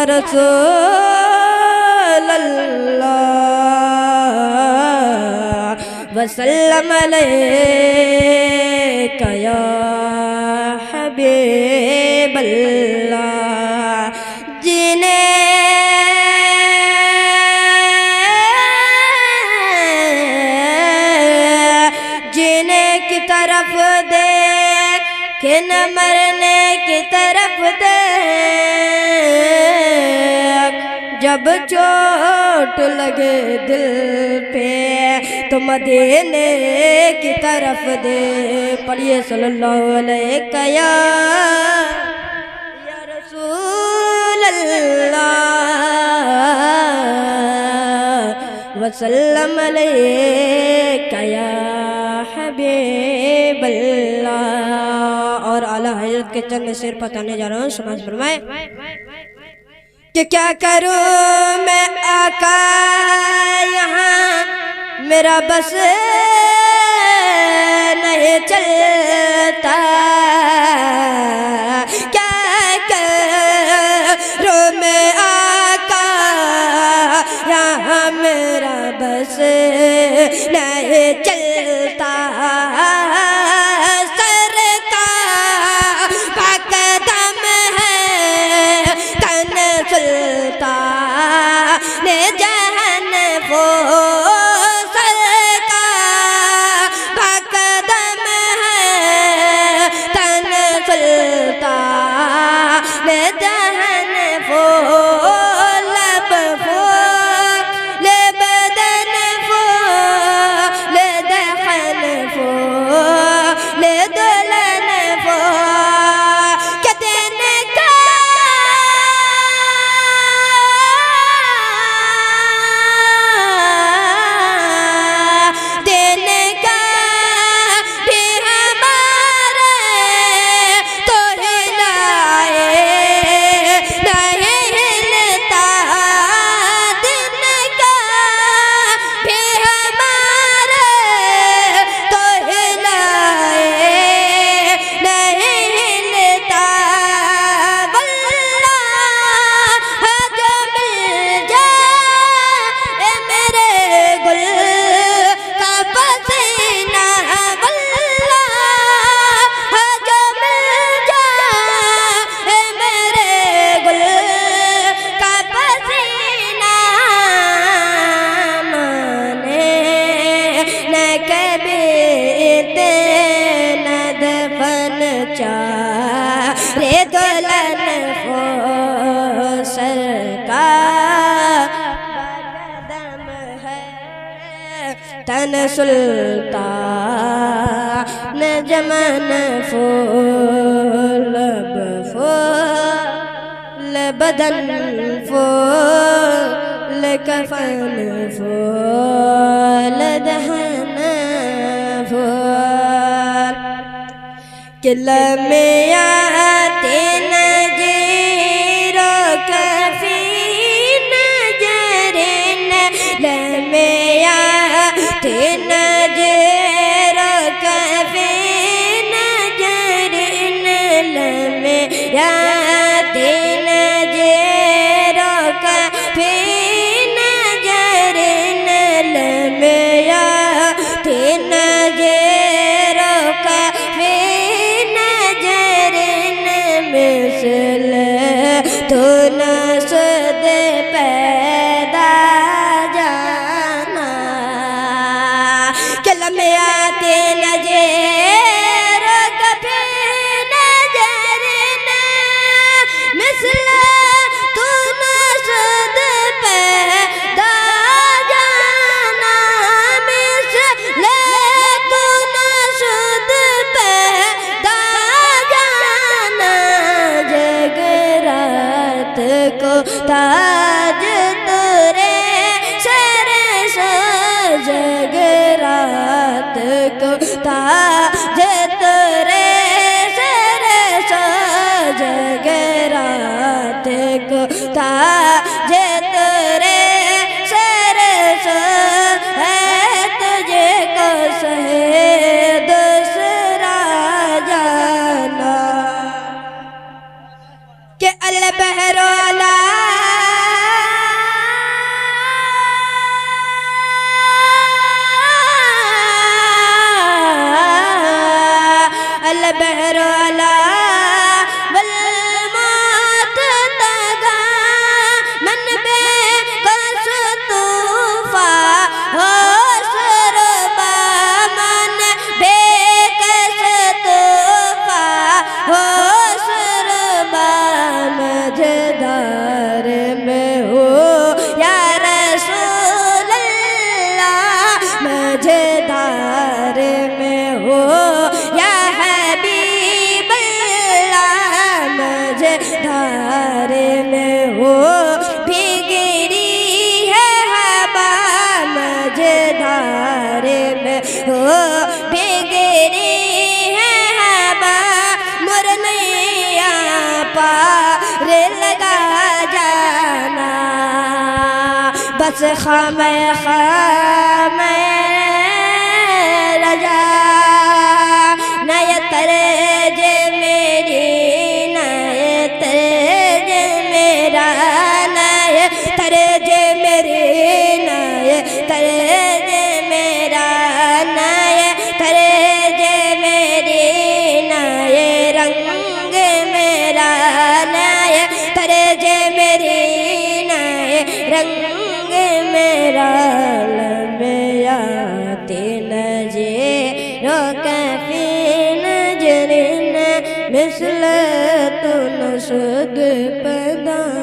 रसूल अल्लाह वसल्लम अलैका या हबीब अल्लाह। जीने की तरफ दे कि न मरने की तरफ दे, जब चोट लगे दिल पे तो मदीने की तरफ दे। पढ़िए सल्लल्लाहु अलैहि या रसूल अल्लाह वसल्लम अलैका या हबीब अल्लाह। और आला हज़रत के चंद शेर बताने जा रहा हूँ, समाज फरमाए कि क्या करूँ मैं आका यहाँ मेरा बस नहीं चलता, क्या करूँ मैं आका यहाँ मेरा बस नहीं चलता। रे दुल्हन को सरकार बदम है तन सुल्तान जमन फूल फूल बदन फूल कफन फूल दहन फूल किला में आते न जीरो कफी नजरे न में आते न जीरो कफी नजरे न में आते न जीरो कफी नजरे न में आते न जीरो कफी तो नसद पैदा जाना कल में आते नजर कभी नजर न मिसल तो नसद पैदा जाना मिसल तो नसद पैदा जाना जगरात को ताज तुरे सर सो जगरात को ताज तुरे सर सो जगरात को ताज तुरे सर सो है तुझे को सहे दूसरा जाना के अल बहरोला अल बहरोला बलमात तगा मन बे कस तूफा हो सरबा मन बे कस तूफा हो सरबा मझधार में हो या रसूल अल्लाह मझधार में हो या हबीब अल्लाह मझधार में हो भीगरी है हवा मझधार में हो भीगरी है हवा मुरनैया पार लगा जाना बस खामे रजा नय तरज मेरी नय तरज मेरा नय तरज मेरी नय तरज मेरा नय तरज मेरी नय रंग मेरा नय तरज मेरी नय रंग मेरा लम्याते नजे रोकफी नजरिन मिसल तुन शुद पदा